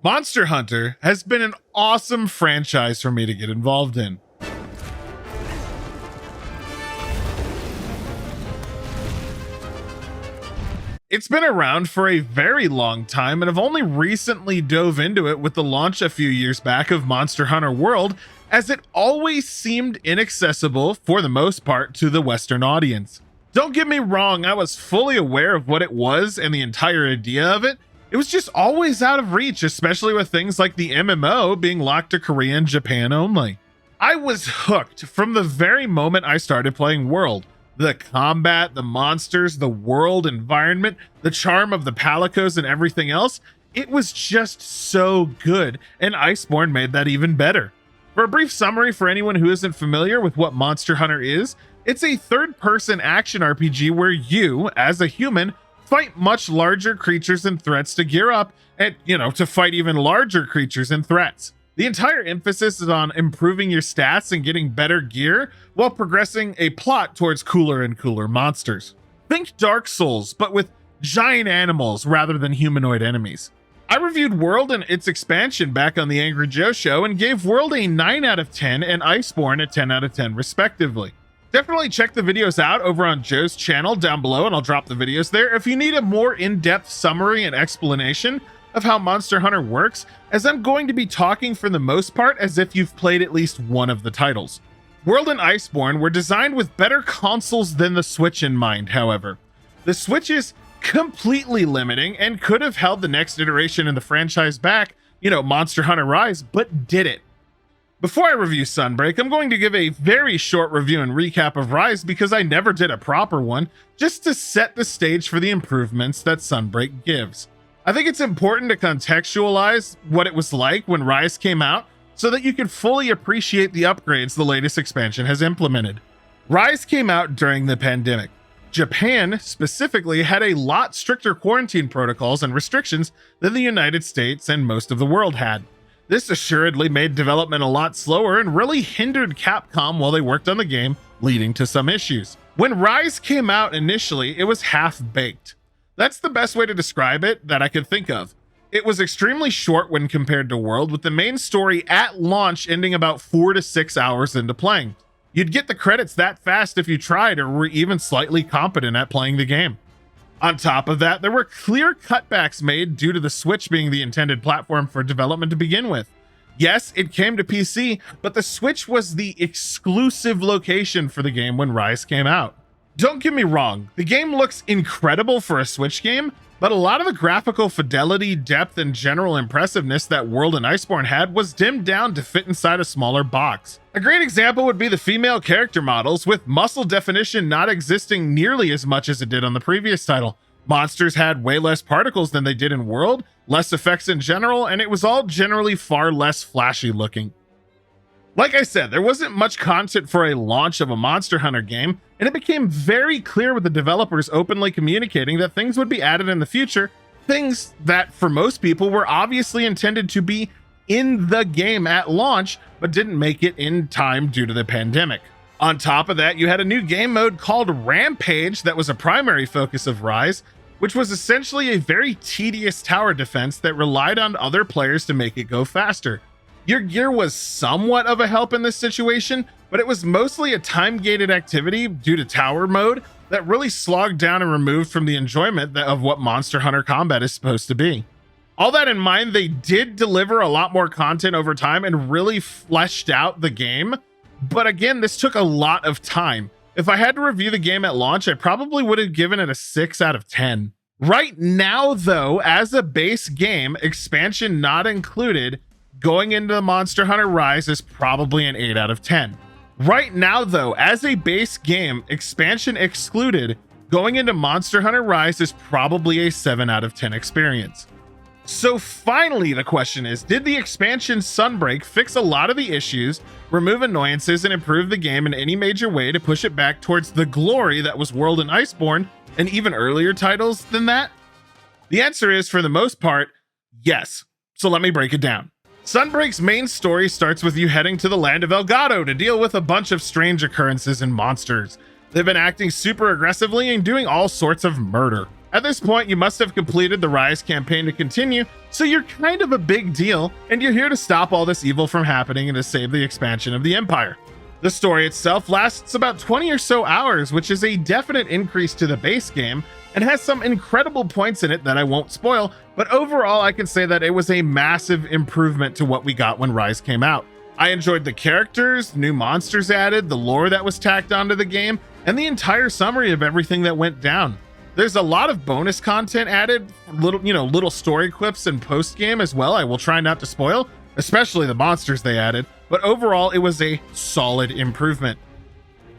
Monster Hunter has been an awesome franchise for me to get involved in. It's been around for a very long time, and I've only recently dove into it with the launch a few years back of Monster Hunter World, as it always seemed inaccessible, for the most part, to the Western audience. Don't get me wrong, I was fully aware of what it was and the entire idea of it. It was just always out of reach, especially with things like the MMO being locked to Korea and Japan only. I was hooked from the very moment I started playing World. The combat, the monsters, the world environment, the charm of the palicos and everything else, it was just so good, and Iceborne made that even better. For a brief summary for anyone who isn't familiar with what Monster Hunter is, it's a third-person action RPG where you, as a human, fight much larger creatures and threats to gear up and, to fight even larger creatures and threats. The entire emphasis is on improving your stats and getting better gear while progressing a plot towards cooler and cooler monsters. Think Dark Souls, but with giant animals rather than humanoid enemies. I reviewed World and its expansion back on the Angry Joe show and gave World a 9 out of 10 and Iceborne a 10 out of 10 respectively. Definitely check the videos out over on Joe's channel down below, and I'll drop the videos there if you need a more in-depth summary and explanation of how Monster Hunter works, as I'm going to be talking for the most part as if you've played at least one of the titles. World and Iceborne were designed with better consoles than the Switch in mind, however. The Switch is completely limiting and could have held the next iteration in the franchise back, Monster Hunter Rise, but did it. Before I review Sunbreak, I'm going to give a very short review and recap of Rise because I never did a proper one, just to set the stage for the improvements that Sunbreak gives. I think it's important to contextualize what it was like when Rise came out so that you can fully appreciate the upgrades the latest expansion has implemented. Rise came out during the pandemic. Japan specifically had a lot stricter quarantine protocols and restrictions than the United States and most of the world had. This assuredly made development a lot slower and really hindered Capcom while they worked on the game, leading to some issues. When Rise came out initially, it was half-baked. That's the best way to describe it that I could think of. It was extremely short when compared to World, with the main story at launch ending about 4 to 6 hours into playing. You'd get the credits that fast if you tried or were even slightly competent at playing the game. On top of that, there were clear cutbacks made due to the Switch being the intended platform for development to begin with. Yes, it came to PC, but the Switch was the exclusive location for the game when Rise came out. Don't get me wrong, the game looks incredible for a Switch game, but a lot of the graphical fidelity, depth, and general impressiveness that World and Iceborne had was dimmed down to fit inside a smaller box. A great example would be the female character models, with muscle definition not existing nearly as much as it did on the previous title. Monsters had way less particles than they did in World, less effects in general, and it was all generally far less flashy looking. Like I said, there wasn't much content for a launch of a Monster Hunter game, and it became very clear with the developers openly communicating that things would be added in the future, things that for most people were obviously intended to be in the game at launch, but didn't make it in time due to the pandemic. On top of that, you had a new game mode called Rampage that was a primary focus of Rise, which was essentially a very tedious tower defense that relied on other players to make it go faster. Your gear was somewhat of a help in this situation, but it was mostly a time-gated activity due to tower mode that really slogged down and removed from the enjoyment of what Monster Hunter combat is supposed to be. All that in mind, they did deliver a lot more content over time and really fleshed out the game, but again, this took a lot of time. If I had to review the game at launch, I probably would have given it a 6 out of 10. Right now, though, as a base game, expansion not included, going into Monster Hunter Rise is probably an 8 out of 10. Right now, though, as a base game, expansion excluded, going into Monster Hunter Rise is probably a 7 out of 10 experience. So finally, the question is, did the expansion Sunbreak fix a lot of the issues, remove annoyances, and improve the game in any major way to push it back towards the glory that was World and Iceborne, and even earlier titles than that? The answer is, for the most part, yes. So let me break it down. Sunbreak's main story starts with you heading to the land of Elgato to deal with a bunch of strange occurrences and monsters. They've been acting super aggressively and doing all sorts of murder. At this point, you must have completed the Rise campaign to continue, so you're kind of a big deal, and you're here to stop all this evil from happening and to save the expansion of the Empire. The story itself lasts about 20 or so hours, which is a definite increase to the base game, and has some incredible points in it that I won't spoil, but overall I can say that it was a massive improvement to what we got when Rise came out. I enjoyed the characters, new monsters added, the lore that was tacked onto the game, and the entire summary of everything that went down. There's a lot of bonus content added, little story clips and post game as well. I will try not to spoil, especially the monsters they added, but overall it was a solid improvement.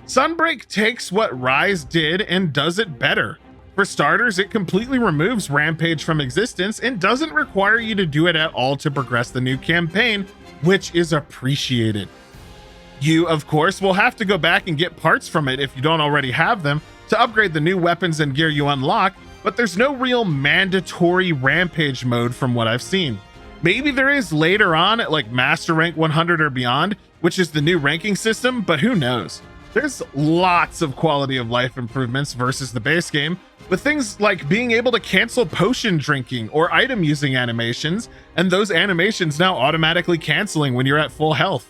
Sunbreak takes what Rise did and does it better. For starters, it completely removes Rampage from existence and doesn't require you to do it at all to progress the new campaign, which is appreciated. You, of course, will have to go back and get parts from it if you don't already have them to upgrade the new weapons and gear you unlock, but there's no real mandatory Rampage mode from what I've seen. Maybe there is later on at like Master Rank 100 or beyond, which is the new ranking system, but who knows? There's lots of quality of life improvements versus the base game, with things like being able to cancel potion drinking or item using animations, and those animations now automatically canceling when you're at full health.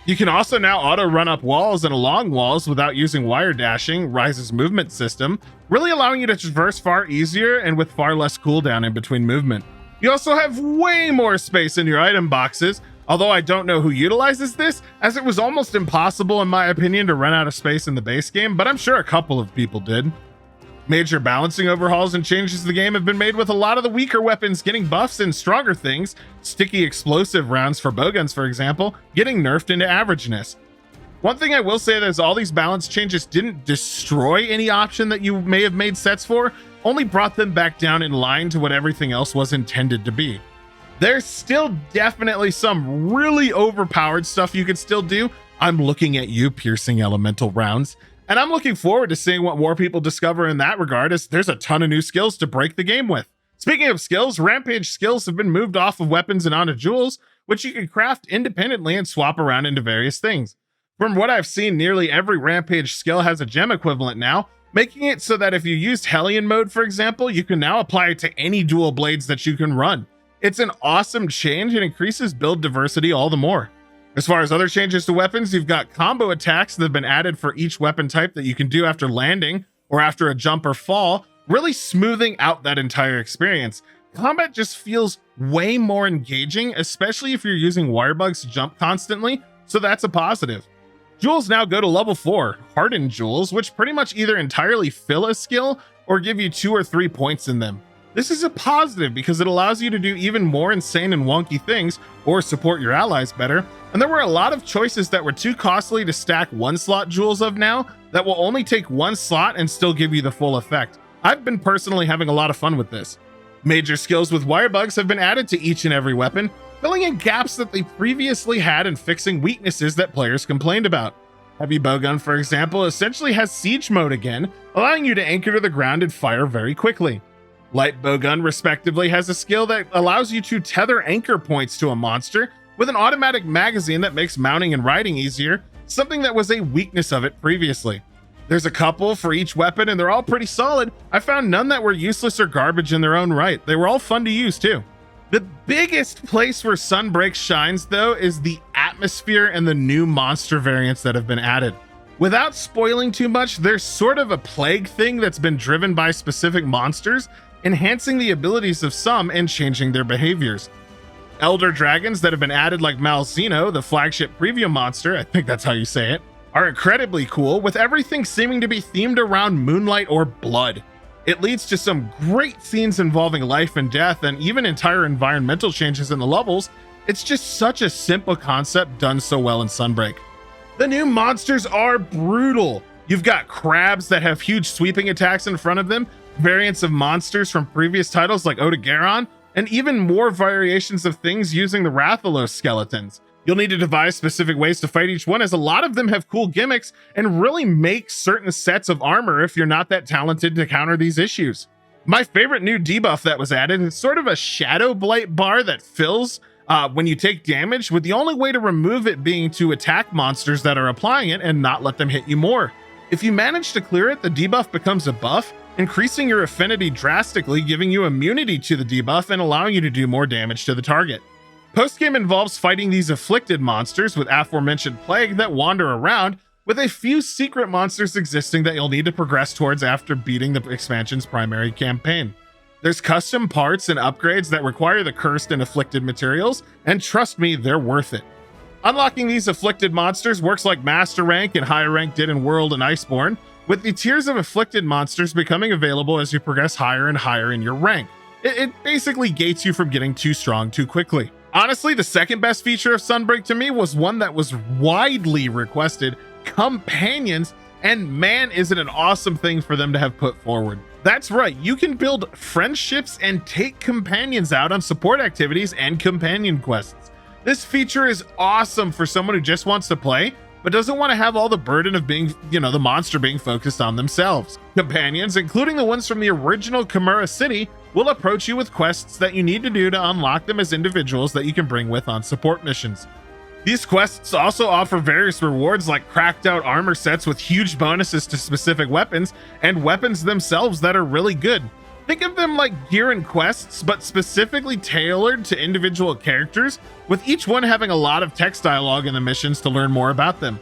You can also now auto run up walls and along walls without using wire dashing, Rise's movement system, really allowing you to traverse far easier and with far less cooldown in between movement. You also have way more space in your item boxes, although I don't know who utilizes this, as it was almost impossible in my opinion to run out of space in the base game, but I'm sure a couple of people did. Major balancing overhauls and changes to the game have been made with a lot of the weaker weapons getting buffs and stronger things, sticky explosive rounds for bowguns for example, getting nerfed into averageness. One thing I will say is all these balance changes didn't destroy any option that you may have made sets for, only brought them back down in line to what everything else was intended to be. There's still definitely some really overpowered stuff you could still do. I'm looking at you, piercing elemental rounds. And I'm looking forward to seeing what more people discover in that regard, as there's a ton of new skills to break the game with. Speaking of skills, Rampage skills have been moved off of weapons and onto jewels, which you can craft independently and swap around into various things. From what I've seen, nearly every Rampage skill has a gem equivalent now, making it so that if you used Hellion mode, for example, you can now apply it to any dual blades that you can run. It's an awesome change and increases build diversity all the more. As far as other changes to weapons, you've got combo attacks that have been added for each weapon type that you can do after landing or after a jump or fall, really smoothing out that entire experience. Combat just feels way more engaging, especially if you're using wirebugs to jump constantly, so that's a positive. Jewels now go to level 4, hardened jewels, which pretty much either entirely fill a skill or give you 2 or 3 points in them. This is a positive because it allows you to do even more insane and wonky things or support your allies better. And there were a lot of choices that were too costly to stack 1-slot jewels of now that will only take 1 slot and still give you the full effect. I've been personally having a lot of fun with this. Major skills with wirebugs have been added to each and every weapon, filling in gaps that they previously had and fixing weaknesses that players complained about. Heavy bowgun, for example, essentially has siege mode again, allowing you to anchor to the ground and fire very quickly. Light bowgun, respectively, has a skill that allows you to tether anchor points to a monster with an automatic magazine that makes mounting and riding easier, something that was a weakness of it previously. There's a couple for each weapon and they're all pretty solid. I found none that were useless or garbage in their own right. They were all fun to use too. The biggest place where Sunbreak shines though is the atmosphere and the new monster variants that have been added. Without spoiling too much, there's sort of a plague thing that's been driven by specific monsters, enhancing the abilities of some and changing their behaviors. Elder dragons that have been added like Malzeno, the flagship preview monster, I think that's how you say it, are incredibly cool, with everything seeming to be themed around moonlight or blood. It leads to some great scenes involving life and death and even entire environmental changes in the levels. It's just such a simple concept done so well in Sunbreak. The new monsters are brutal. You've got crabs that have huge sweeping attacks in front of them, variants of monsters from previous titles like Odogaron, and even more variations of things using the Rathalos skeletons. You'll need to devise specific ways to fight each one, as a lot of them have cool gimmicks and really make certain sets of armor if you're not that talented to counter these issues. My favorite new debuff that was added is sort of a shadow blight bar that fills when you take damage, with the only way to remove it being to attack monsters that are applying it and not let them hit you more. If you manage to clear it, the debuff becomes a buff, increasing your affinity drastically, giving you immunity to the debuff and allowing you to do more damage to the target. Postgame involves fighting these afflicted monsters with aforementioned plague that wander around, with a few secret monsters existing that you'll need to progress towards after beating the expansion's primary campaign. There's custom parts and upgrades that require the cursed and afflicted materials, and trust me, they're worth it. Unlocking these afflicted monsters works like Master Rank and Higher Rank did in World and Iceborne, with the tiers of afflicted monsters becoming available as you progress higher and higher in your rank. It basically gates you from getting too strong too quickly. Honestly, the second best feature of Sunbreak to me was one that was widely requested: companions, and man, is it an awesome thing for them to have put forward. That's right, you can build friendships and take companions out on support activities and companion quests. This feature is awesome for someone who just wants to play, but doesn't want to have all the burden of being, the monster being focused on themselves. Companions, including the ones from the original Chimera City, will approach you with quests that you need to do to unlock them as individuals that you can bring with on support missions. These quests also offer various rewards like cracked out armor sets with huge bonuses to specific weapons, and weapons themselves that are really good. Think of them like gear and quests, but specifically tailored to individual characters, with each one having a lot of text dialogue in the missions to learn more about them.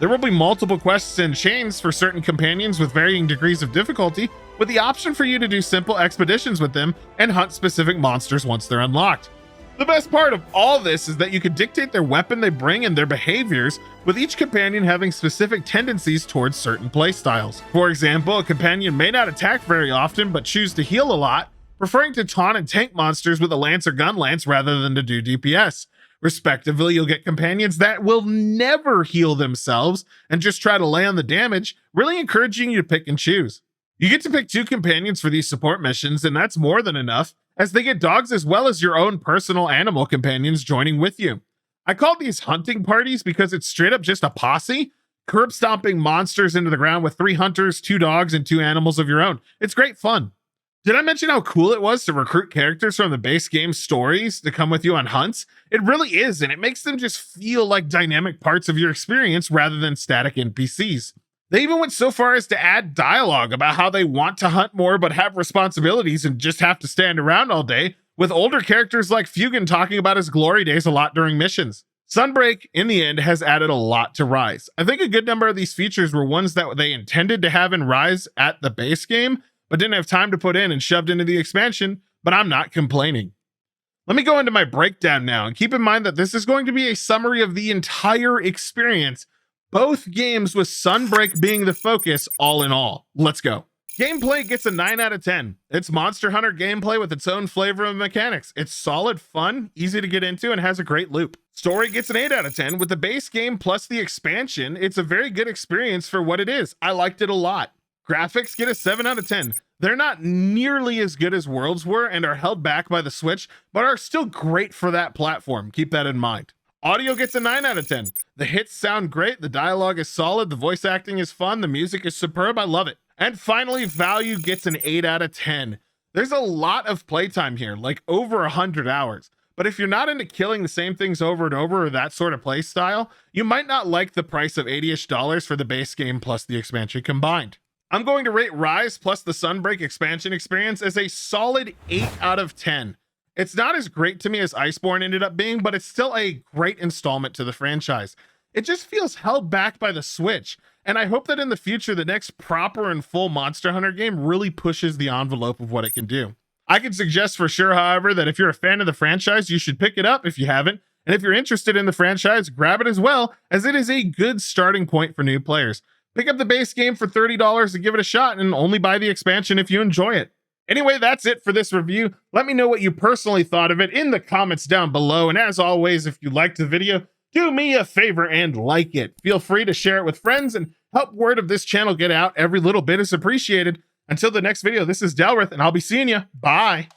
There will be multiple quests and chains for certain companions with varying degrees of difficulty, with the option for you to do simple expeditions with them and hunt specific monsters once they're unlocked. The best part of all this is that you can dictate their weapon they bring and their behaviors, with each companion having specific tendencies towards certain playstyles. For example, a companion may not attack very often but choose to heal a lot, preferring to taunt and tank monsters with a lance or gun lance rather than to do DPS. Respectively, you'll get companions that will never heal themselves and just try to lay on the damage, really encouraging you to pick and choose. You get to pick 2 companions for these support missions, and that's more than enough, as they get dogs as well as your own personal animal companions joining with you. I call these hunting parties because it's straight up just a posse, curb stomping monsters into the ground with 3 hunters, 2 dogs, and 2 animals of your own. It's great fun. Did I mention how cool it was to recruit characters from the base game stories to come with you on hunts? It really is, and it makes them just feel like dynamic parts of your experience rather than static NPCs. They even went so far as to add dialogue about how they want to hunt more but have responsibilities and just have to stand around all day, with older characters like Fugan talking about his glory days a lot during missions. Sunbreak, in the end, has added a lot to Rise. I think a good number of these features were ones that they intended to have in Rise at the base game, but didn't have time to put in and shoved into the expansion, but I'm not complaining. Let me go into my breakdown now, and keep in mind that this is going to be a summary of the entire experience, both games with Sunbreak being the focus all in all. Let's go. Gameplay gets a 9 out of 10. It's Monster Hunter gameplay with its own flavor of mechanics. It's solid, fun, easy to get into, and has a great loop. Story gets an 8 out of 10. With the base game plus the expansion, it's a very good experience for what it is. I liked it a lot. Graphics get a 7 out of 10. They're not nearly as good as Worlds were and are held back by the Switch, but are still great for that platform. Keep that in mind. Audio gets a 9 out of 10. The hits sound great, the dialogue is solid, the voice acting is fun, the music is superb, I love it. And finally, value gets an 8 out of 10. There's a lot of playtime here, like over 100 hours. But if you're not into killing the same things over and over or that sort of play style, you might not like the price of $80-ish for the base game plus the expansion combined. I'm going to rate Rise plus the Sunbreak expansion experience as a solid 8 out of 10. It's not as great to me as Iceborne ended up being, but it's still a great installment to the franchise. It just feels held back by the Switch, and I hope that in the future, the next proper and full Monster Hunter game really pushes the envelope of what it can do. I can suggest for sure, however, that if you're a fan of the franchise, you should pick it up if you haven't, and if you're interested in the franchise, grab it as well, as it is a good starting point for new players. Pick up the base game for $30 and give it a shot, and only buy the expansion if you enjoy it. Anyway, that's it for this review. Let me know what you personally thought of it in the comments down below. And as always, if you liked the video, do me a favor and like it. Feel free to share it with friends and help word of this channel get out. Every little bit is appreciated. Until the next video, this is Delrith, and I'll be seeing you. Bye.